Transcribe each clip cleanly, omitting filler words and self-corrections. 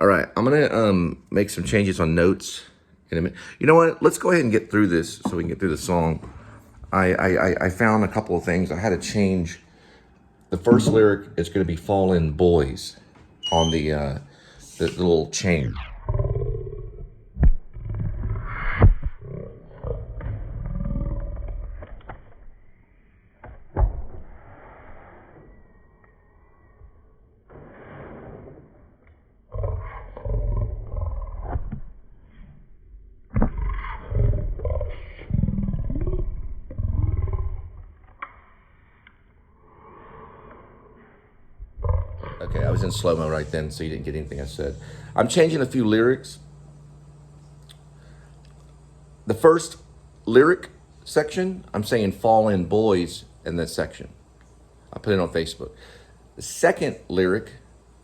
All right, I'm gonna make some changes on notes in a minute. You know what? Let's go ahead and get through this so we can get through the song. I found a couple of things. I had to change. The first lyric is going to be "Fallen Boys" on the little chain. Okay, I was in slow-mo right then, so you didn't get anything I said. I'm changing a few lyrics. The first lyric section, I'm saying "Fallen Boys" in this section. I put it on Facebook. The second lyric,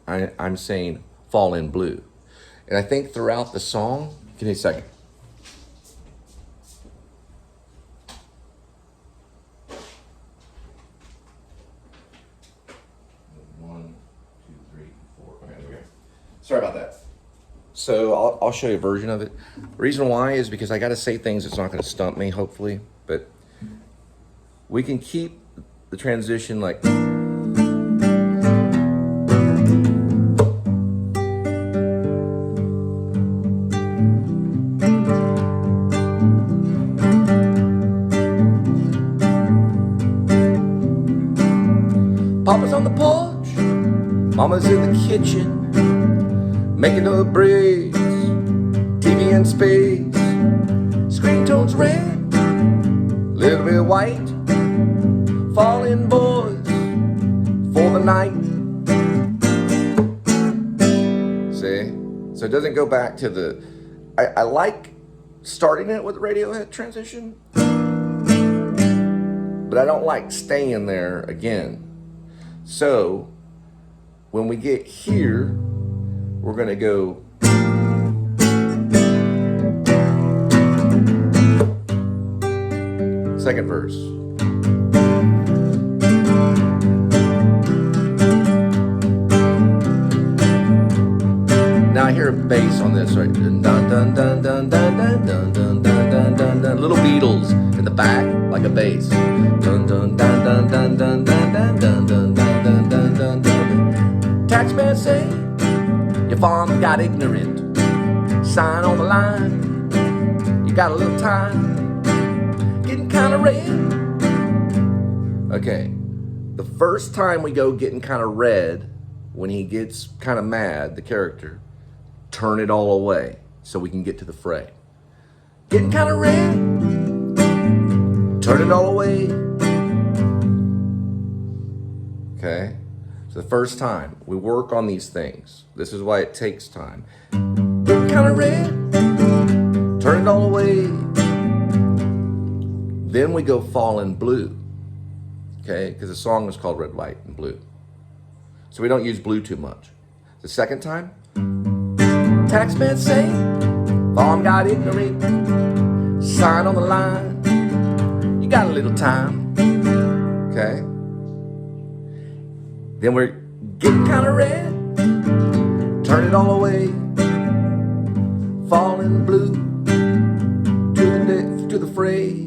I'm saying "Fallen Blue." And I think throughout the song, give me a second. Sorry about that. So I'll show you a version of it. The reason why is because I got to say things that's not going to stump me, hopefully. But we can keep the transition like... Papa's on the porch, Mama's in the kitchen, making up braids, TV in space, screen tones red, little bit white, falling boys for the night. See? So it doesn't go back to the... I like starting it with the Radiohead transition, but I don't like staying there again. So when we get here, we're going to go second verse. Now I hear a bass on this, right? Dun dun dun dun dun dun dun dun dun dun dun dun. Little Beatles in the back, like a bass. Dun dun dun dun dun dun dun dun dun dun dun dun dun dun. Taxman say your farm got ignorant. Sign on the line. You got a little time. Getting kind of red. Okay. The first time we go getting kind of red, when he gets kind of mad, the character, turn it all away so we can get to the fray. Getting kind of red. Turn it all away. Okay. The first time we work on these things, this is why it takes time. Get kind of red, turn it all away. Then we go fallen blue, okay? Because the song is called Red, White, and Blue. So we don't use blue too much. The second time, taxman say, farm got ignorant, sign on the line, you got a little time, okay? Then we're getting kind of red, turn it all away, falling blue, to the fray.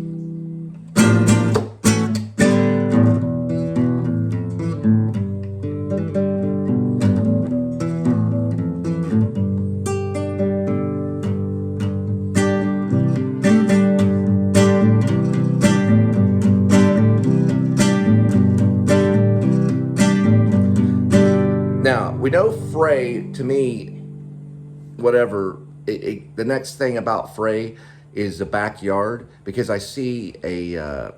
Now, we know fray, to me, whatever, the next thing about fray is the backyard, because I see a,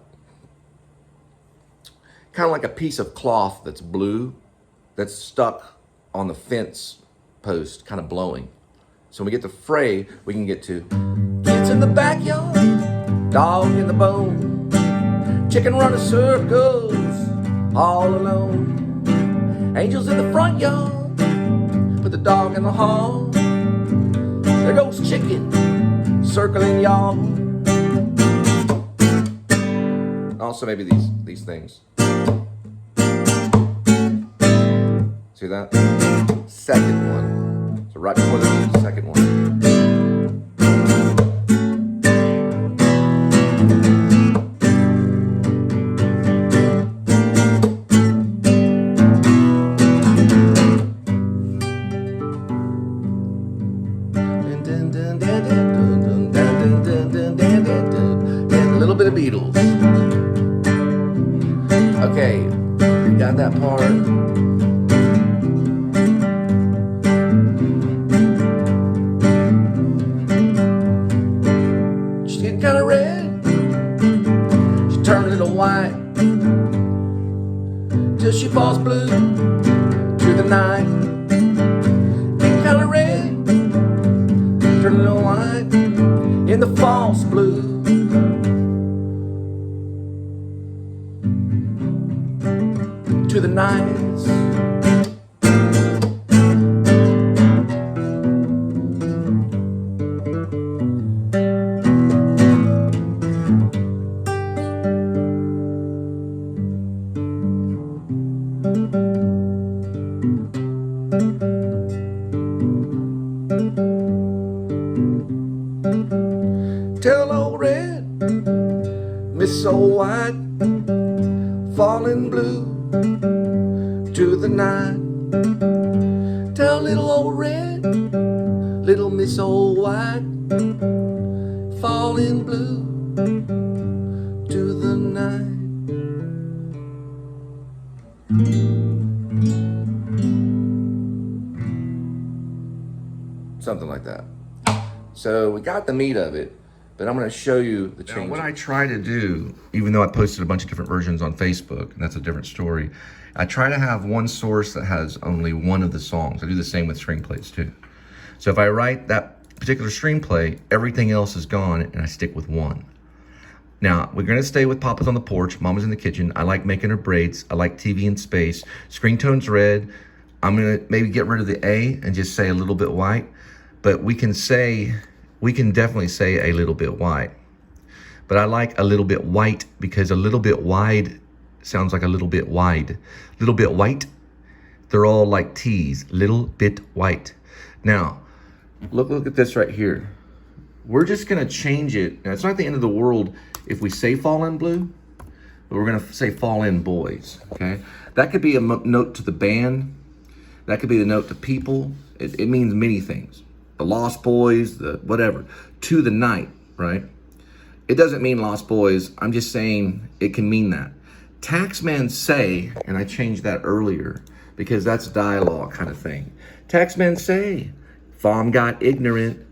kind of like a piece of cloth that's blue, that's stuck on the fence post, kind of blowing. So when we get to fray, we can get to, kids in the backyard, dog in the bone, chicken running circles, all alone. Angels in the front yard, put the dog in the hall. There goes chicken, circling y'all. Also maybe these things. See that? Second one. So right before the second one. And a little bit of Beatles. Okay, we got that part. She's getting kind of red. She turned a little white till she falls blue to the night. Getting kind of red, turn a little white in the false blue. To the nights. Tell old red, miss old white, falling blue to the night. Tell little old red, little miss old white, falling blue to the night. Something like that. So we got the meat of it, but I'm going to show you the change. Now, what I try to do, even though I posted a bunch of different versions on Facebook, and that's a different story, I try to have one source that has only one of the songs. I do the same with screenplays too. So if I write that particular screenplay, everything else is gone, and I stick with one. Now, we're going to stay with Papa's on the porch, Mama's in the kitchen, I like making her braids, I like TV in space, screen tone's red. I'm going to maybe get rid of the A and just say a little bit white, but we can definitely say a little bit white. But I like a little bit white because a little bit wide sounds like a little bit wide. Little bit white, they're all like T's, little bit white. Now, look at this right here. We're just gonna change it. Now, it's not the end of the world if we say fall in blue, but we're gonna say fall in boys, okay? That could be a note to the band. That could be the note to people. It means many things. The Lost Boys, the whatever, to the night, right? It doesn't mean Lost Boys. I'm just saying it can mean that. Taxman say, and I changed that earlier because that's dialogue kind of thing. Taxman say, Fom got ignorant.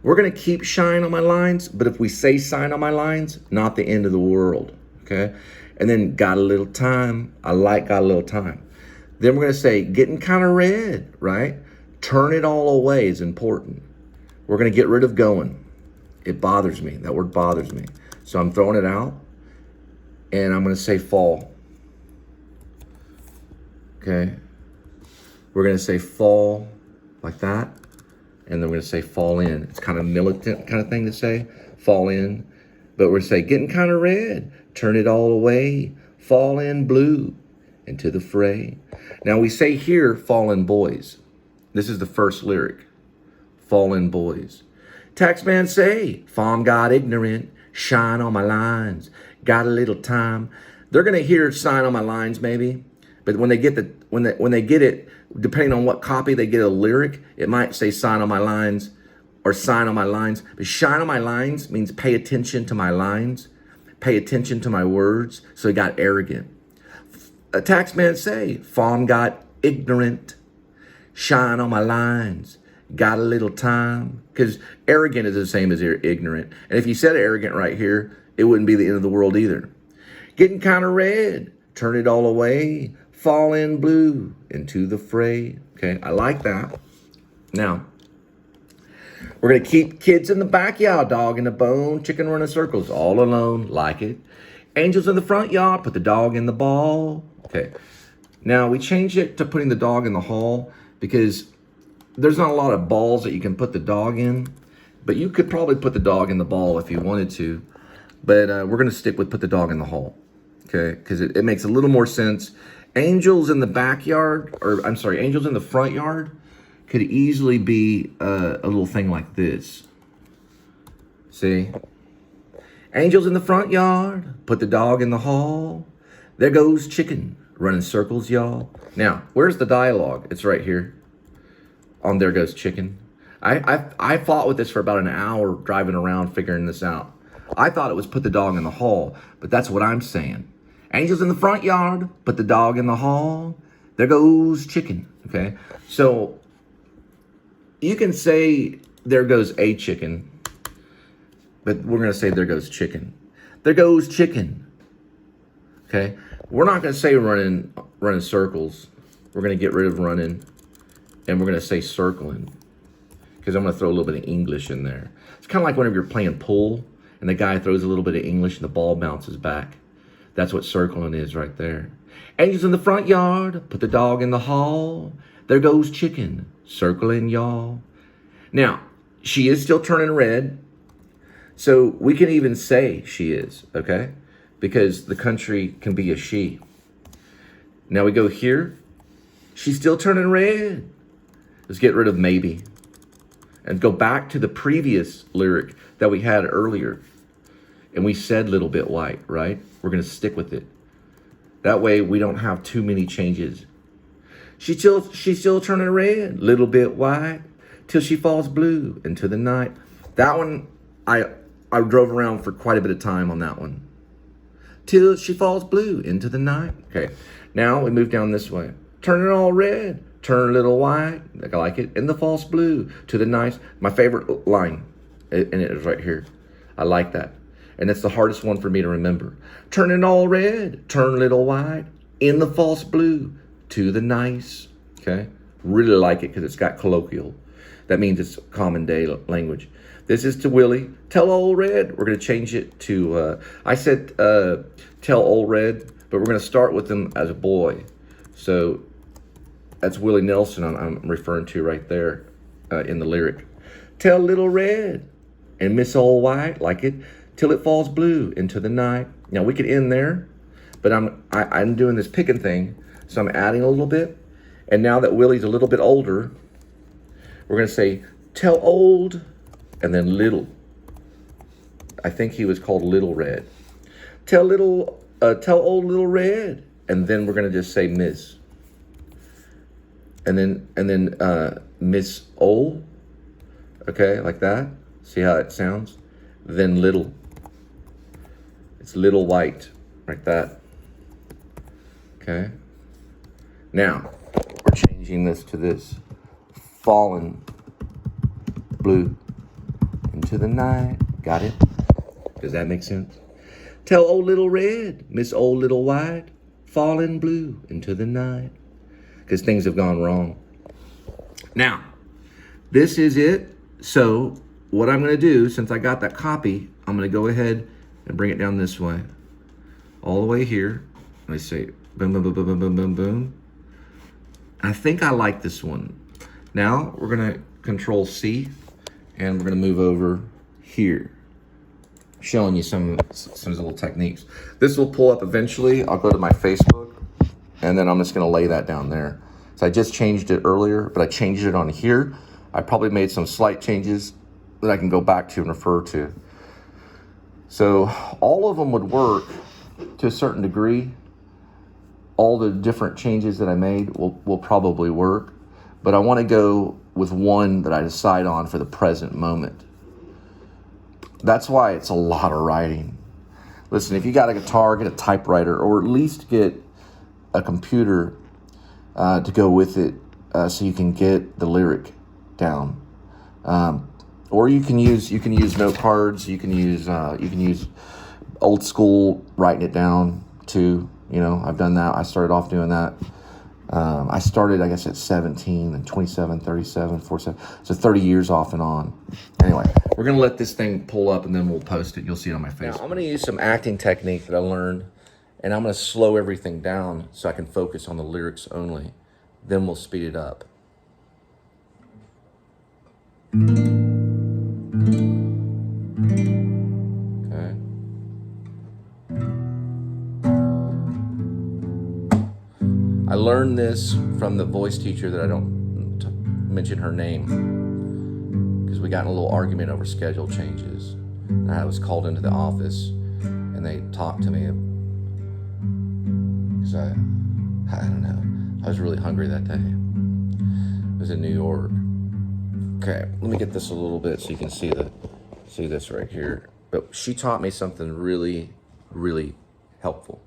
We're gonna keep shine on my lines, but if we say sign on my lines, not the end of the world, okay? And then got a little time, I like got a little time. Then we're gonna say getting kind of red, right? Turn it all away is important. We're gonna get rid of going. It bothers me, that word bothers me. So I'm throwing it out and I'm gonna say fall, okay? We're gonna say fall like that. And then we're gonna say fall in. It's kind of militant kind of thing to say, fall in. But we're gonna say getting kind of red, turn it all away, fall in blue, into the fray. Now we say here, fall in boys. This is the first lyric, fall in boys. Taxman say, Fom got ignorant, shine on my lines, got a little time. They're gonna hear sign on my lines maybe, but when they get when they get it, depending on what copy they get a lyric, it might say sign on my lines or sign on my lines. But shine on my lines means pay attention to my lines, pay attention to my words. So he got arrogant. A taxman say, Fom got ignorant, shine on my lines, got a little time. Because arrogant is the same as ignorant. And if you said arrogant right here, it wouldn't be the end of the world either. Getting kind of red, turn it all away, fall in blue, into the fray. Okay, I like that. Now, we're gonna keep kids in the backyard, dog in the bone, chicken running circles, all alone, like it. Angels in the front yard, put the dog in the ball. Okay, now we changed it to putting the dog in the hall because there's not a lot of balls that you can put the dog in, but you could probably put the dog in the ball if you wanted to. But we're gonna stick with put the dog in the hall, okay? Because it makes a little more sense. Angels in the backyard, or I'm sorry, angels in the front yard could easily be a little thing like this. See? Angels in the front yard, put the dog in the hall. There goes chicken, running circles, y'all. Now, where's the dialogue? It's right here on There Goes Chicken. I fought with this for about an hour driving around figuring this out. I thought it was put the dog in the hall, but that's what I'm saying. Angels in the front yard, put the dog in the hall. There goes chicken, okay? So you can say there goes a chicken, but we're gonna say there goes chicken. There goes chicken, okay? We're not gonna say running circles. We're gonna get rid of running, and we're gonna say circling, because I'm gonna throw a little bit of English in there. It's kind of like whenever you're playing pool, and the guy throws a little bit of English and the ball bounces back. That's what circling is right there. Angels in the front yard, put the dog in the hall. There goes chicken, circling y'all. Now, she is still turning red, so we can even say she is, okay? Because the country can be a she. Now we go here. She's still turning red. Let's get rid of maybe. And go back to the previous lyric that we had earlier. And we said little bit white, right? We're gonna stick with it. That way we don't have too many changes. She's still turning red, little bit white, till she falls blue into the night. That one, I drove around for quite a bit of time on that one. Till she falls blue into the night. Okay, now we move down this way. Turn it all red, turn a little white, I like it, in the false blue to the night. My favorite line, and it is right here. I like that. And it's the hardest one for me to remember. Turn it all red, turn a little white, in the false blue to the nice. Okay, really like it because it's got colloquial. That means it's common day language. This is to Willie. Tell old red. We're going to change it to, I said tell old red, but we're going to start with him as a boy. So that's Willie Nelson I'm referring to right there in the lyric. Tell little red and Miss Old White, like it, till it falls blue into the night. Now we could end there, but I'm doing this picking thing, so I'm adding a little bit. And now that Willie's a little bit older, we're gonna say, tell old, and then little. I think he was called Little Red. Tell old Little Red, and then we're gonna just say Miss. And then Miss Old, okay, like that. See how it sounds? Then little. It's little white, like that. Okay. Now, we're changing this to this. Fallen blue into the night. Got it? Does that make sense? Tell old little red, Miss old little white, fallen blue into the night. Because things have gone wrong. Now, this is it. So, what I'm going to do, since I got that copy, I'm going to go ahead and bring it down this way. All the way here. Let me say, boom, boom, boom, boom, boom, boom, boom, boom. I think I like this one. Now, we're going to Control C, and we're going to move over here. Showing you some little techniques. This will pull up eventually. I'll go to my Facebook, and then I'm just going to lay that down there. So I just changed it earlier, but I changed it on here. I probably made some slight changes that I can go back to and refer to. So all of them would work to a certain degree. All the different changes that I made will probably work, but I want to go with one that I decide on for the present moment. That's why it's a lot of writing. Listen, if you got a guitar, get a typewriter, or at least get a computer to go with it, so you can get the lyric down. Or you can use note cards. You can use old school writing it down too. You know, I've done that. I started off doing that. I started, I guess, at 17 and 27, 37, 47. So 30 years off and on. Anyway, we're going to let this thing pull up and then we'll post it. You'll see it on my face. Now, I'm going to use some acting technique that I learned, and I'm going to slow everything down so I can focus on the lyrics only. Then we'll speed it up. Okay. I learned this from the voice teacher that I don't mention her name because we got in a little argument over schedule changes. And I was called into the office and they talked to me because I don't know, I was really hungry that day. It was in New York. Okay, let me get this a little bit so you can see this right here. But she taught me something really, really helpful.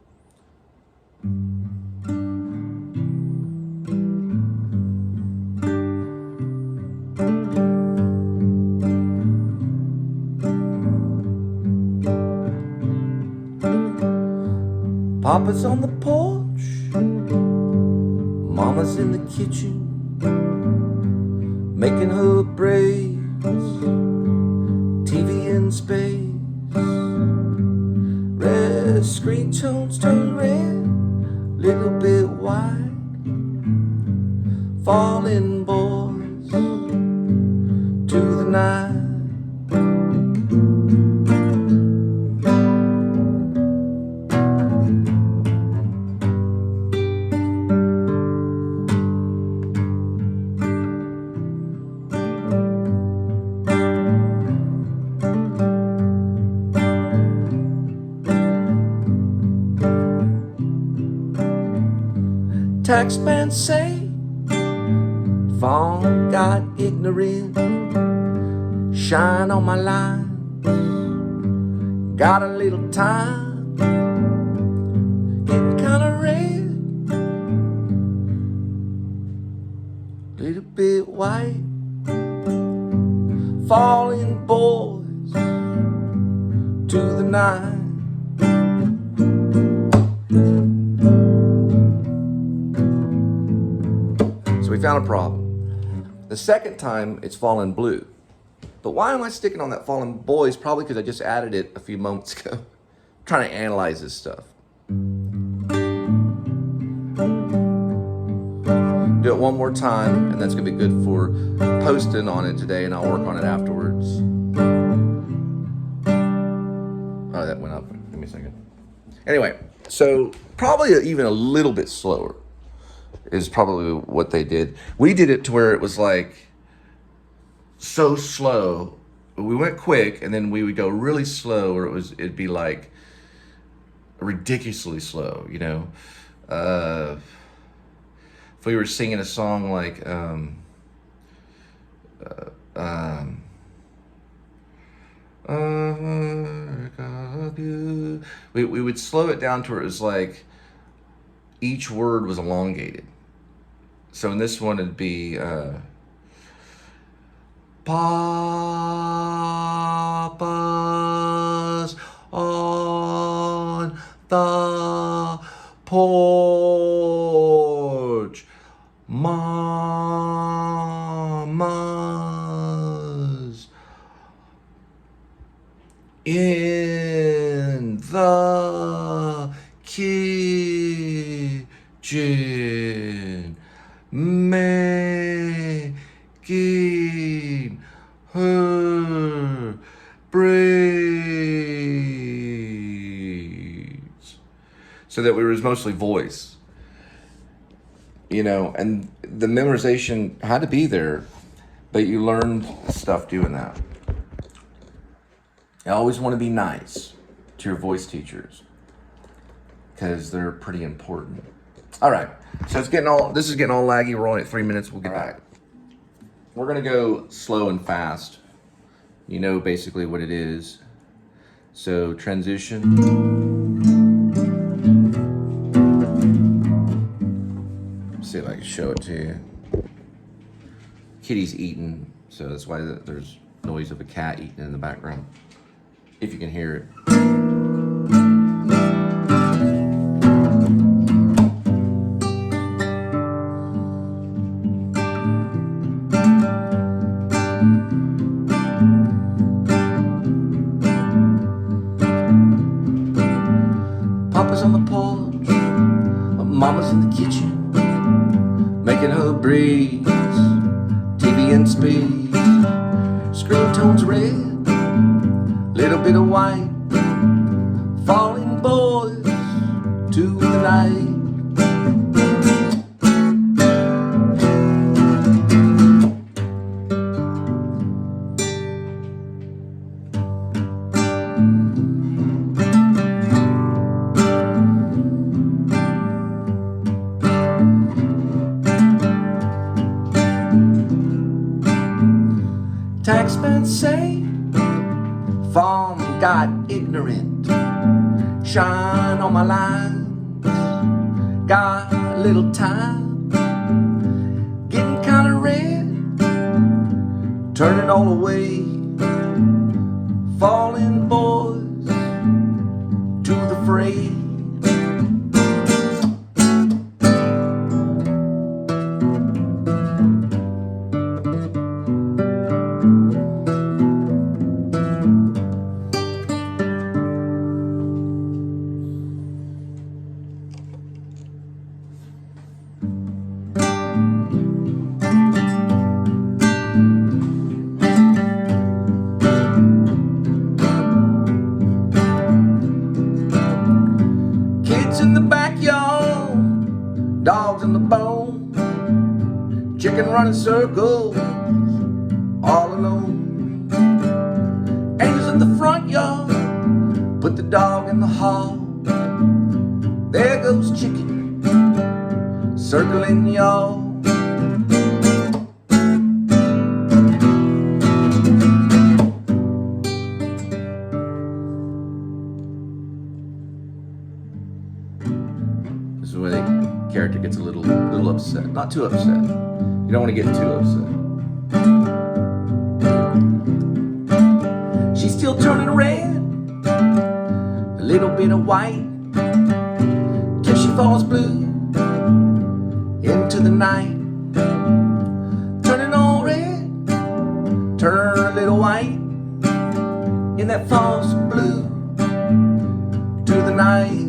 Papa's on the porch, Mama's in the kitchen, making her braids, TV in space, red screen tones turn red, little bit white, falling boys to the night. LcSbanD say phone got ignorant, shine on my lines, got a little time, getting kinda red, little bit white, falling boys to the night. So we found a problem. The second time, it's fallen blue. But why am I sticking on that fallen boys? Probably because I just added it a few moments ago. I'm trying to analyze this stuff. Do it one more time, and that's gonna be good for posting on it today, and I'll work on it afterwards. Oh, that went up. Give me a second. Anyway, so probably even a little bit slower is probably what they did. We did it to where it was like so slow. We went quick and then we would go really slow, or it'd be like ridiculously slow, you know. If we were singing a song like we would slow it down to where it was like each word was elongated. So in this one it'd be Papa's on the porch, Mama's in the kitchen, making her braids. So that it was mostly voice, you know, and the memorization had to be there, but you learned stuff doing that. I always want to be nice to your voice teachers because they're pretty important. All right, so this is getting all laggy. We're only at 3 minutes. We'll get back. We're gonna go slow and fast. You know basically what it is. So transition. Let's see if I can show it to you. Kitty's eating, so that's why there's noise of a cat eating in the background. If you can hear it. Papa's on the porch, Mama's in the kitchen, making her braids, TV in space, screen tones red, little bit of white, falling boys to the night. got ignorant. Shine on my lines, got a little time, getting kinda red, turning all away, falling boys to the fray. In the backyard, dogs in the bone, chicken running circles, all alone. Angels in the front yard, put the dog in the hall. There goes chicken, circling y'all. This is where the character gets a little upset. Not too upset. You don't want to get too upset. She's still turning red, a little bit of white, till she falls blue into the night. Turning all red, turn a little white, in that false blue to the night.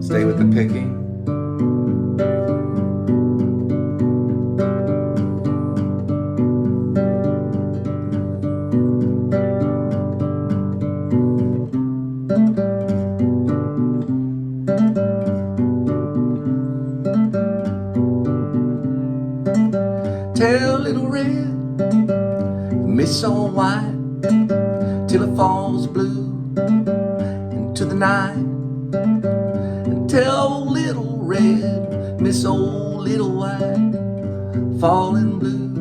Stay with the picking. Tell little red, miss all white, till it falls blue into the night. Tell little red, miss old little white, falling blue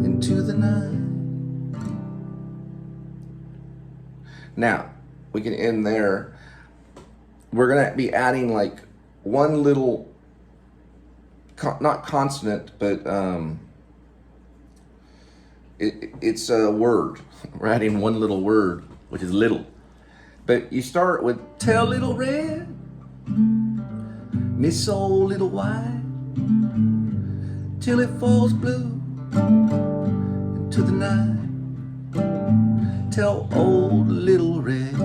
into the night. Now, we can end there. We're gonna be adding like one little, not consonant, but it's a word. We're adding one little word, which is little. But you start with, tell little red, miss old little white, till it falls blue into the night. Tell old little red,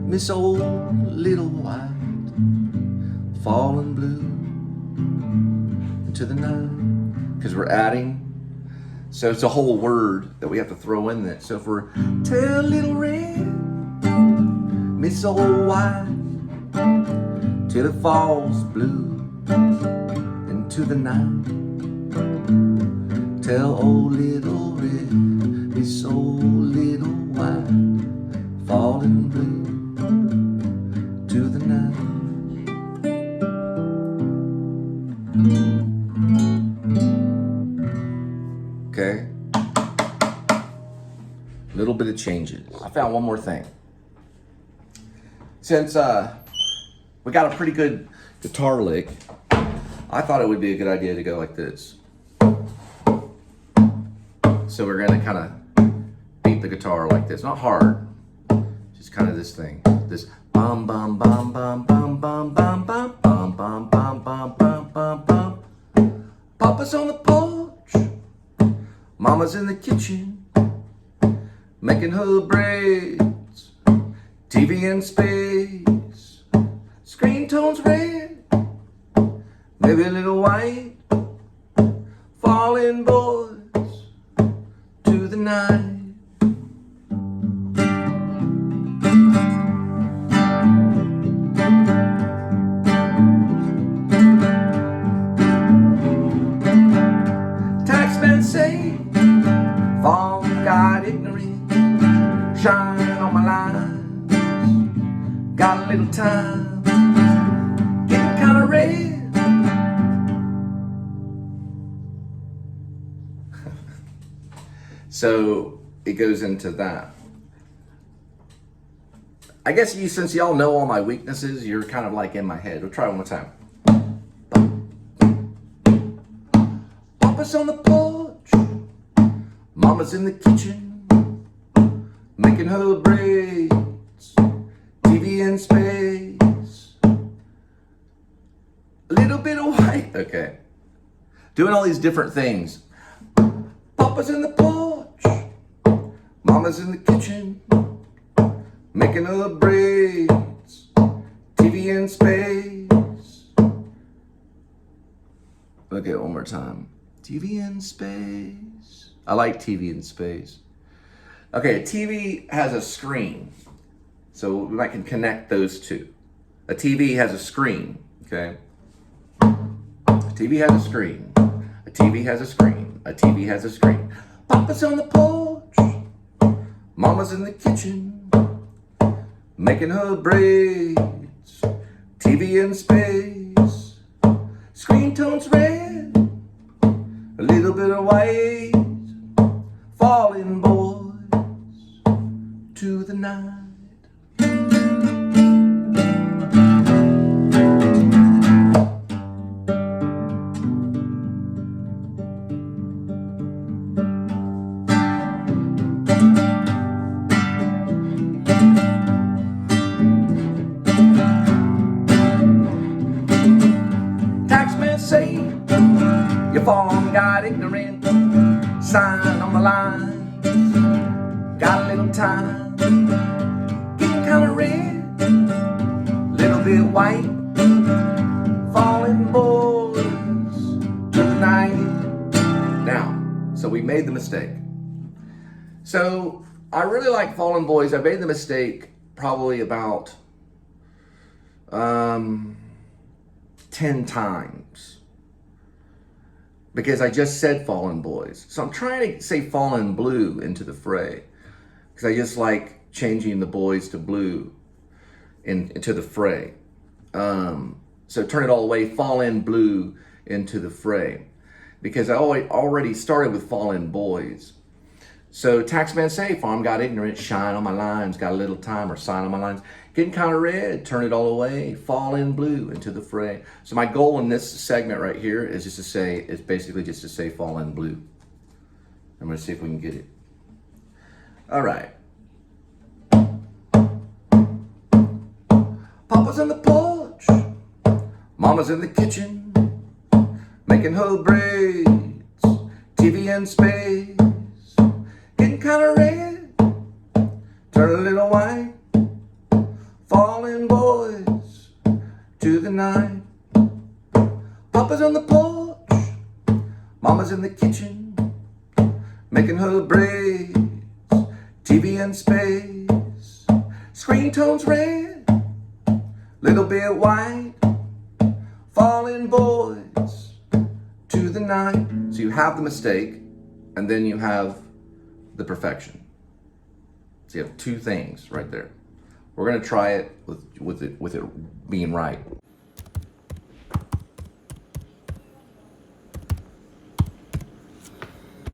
miss old little white, falling blue into the night. Because we're adding, so it's a whole word that we have to throw in there. So if we're, tell little red, miss old white, till it falls blue into the night. Tell old little red, miss old little white, falling blue to the night. Okay? Little bit of changes. I found one more thing. Since we got a pretty good guitar lick, I thought it would be a good idea to go like this. So we're gonna kind of beat the guitar like this, not hard, just kind of this thing, this bum bum bum bum bum bum bum bum bum bum bum bum bum bum bum. Papa's on the porch, Mama's in the kitchen, making her braids, TV in space, screen tones red, maybe a little white, falling boys to the night. Taxman say, fall got ignorant, shine on my lines, got a little time, getting kinda red, So it goes into that. I guess since y'all know all my weaknesses, you're kind of like in my head. We'll try it one more time. Papa's on the porch, Mama's in the kitchen, making her braids, TV in space, a little bit of white. Okay. Doing all these different things. Papa's in the porch, Mama's in the kitchen, making her braids, TV in space. Okay, one more time. TV in space. I like TV in space. Okay, a TV has a screen. So we can connect those two. A TV has a screen, okay? A TV has a screen. A TV has a screen. A TV has a screen. Papa's on the porch. Mama's in the kitchen, making her braids. TV in space. Screen tone's red. A little bit of white. Falling boys to the night. Taxman say your phone got ignorant, sign on the line, got a little time, getting kinda red, little bit white, falling boys tonight. Now, so we made the mistake. So I really like Fallen Boys. I made the mistake probably about 10 times. Because I just said Fallen Boys. So I'm trying to say Fallen Blue into the fray. Because I just like changing the boys to blue into the fray. So turn it all the way, Fallen Blue into the fray. Because I already started with Fallen Boys. So Taxman say, farm got ignorant, shine on my lines, got a little time or sign on my lines. Getting kind of red, turn it all away, fall in blue into the fray. So my goal in this segment right here is basically just to say fall in blue. I'm gonna see if we can get it. All right. Papa's on the porch, Mama's in the kitchen, making her braids, TV in space. Getting kind of red, turn a little white, falling boys to the night. Papa's on the porch, Mama's in the kitchen, making her braids, TV in space. Screen tone's red, little bit white, falling boys to the night. So you have the mistake, and then you have the perfection. So you have two things right there. We're gonna try it with it being right.